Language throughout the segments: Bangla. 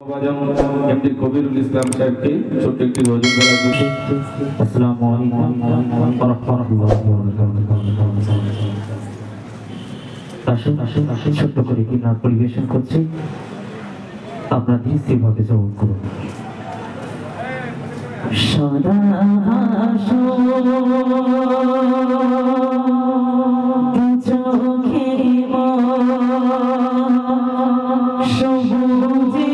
এমডি কবিরুল ইসলাম সাহেবকে ছোট্ট একটি গজল বলার জন্য। আসসালামু আলাইকুম ওয়া রাহমাতুল্লাহি ওয়া বারাকাতুহু। আসুন ছোট্ট করে কি নাচ পরিবেশন করছি, আপনারা দৃষ্টিভাবে শ্রবণ করুন। সারা চোখে সবুজে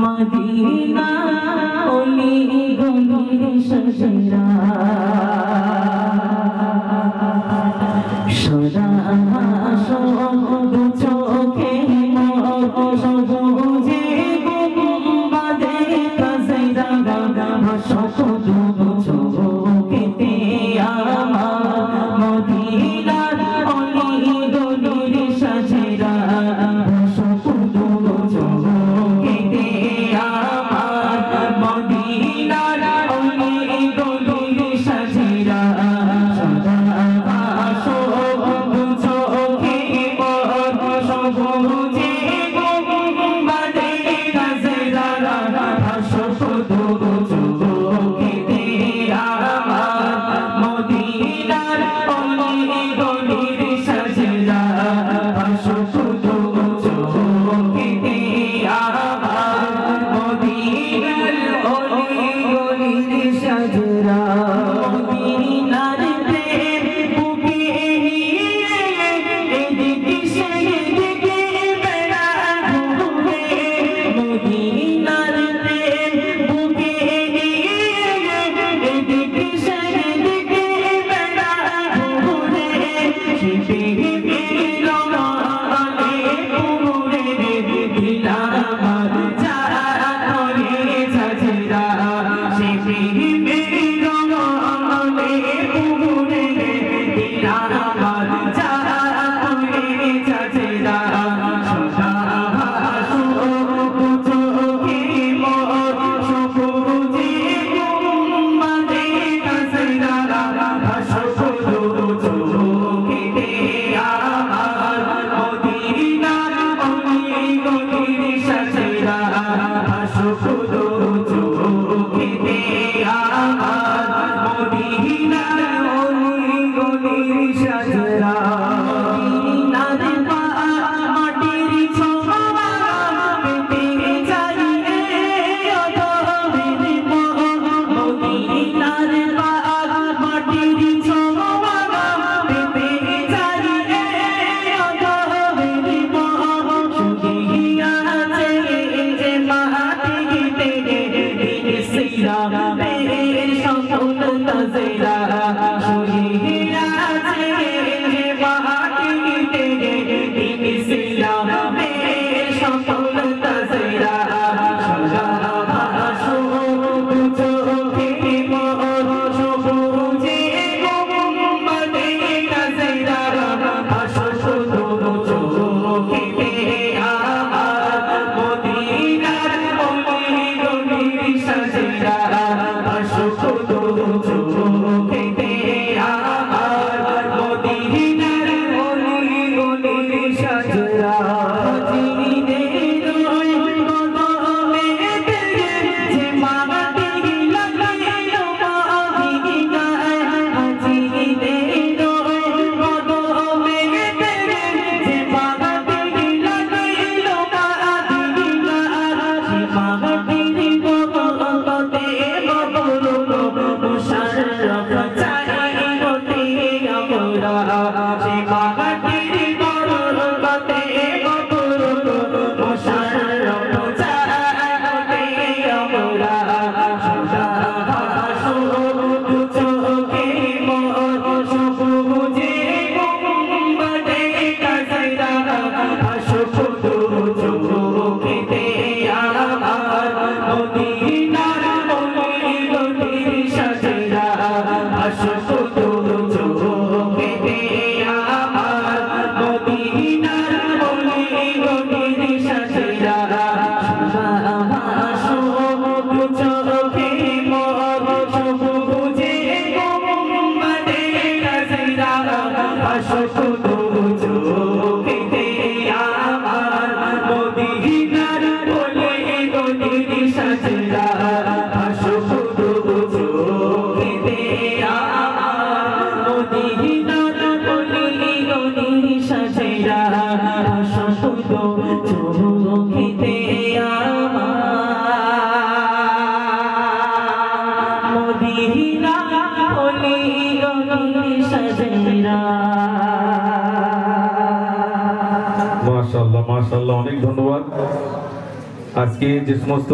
মদিনা ওলি গলি সজরা সদা সব চোখে সবুজে বাদে কাজরা সব চোখেতে আমার মদিনা ওলি গলি সজরা সব চোখেতে আমার মদিনা ওলি গলি সজরা মাশাআল্লাহ মাশাআল্লাহ, অনেক ধন্যবাদ। আজকে যে সমস্ত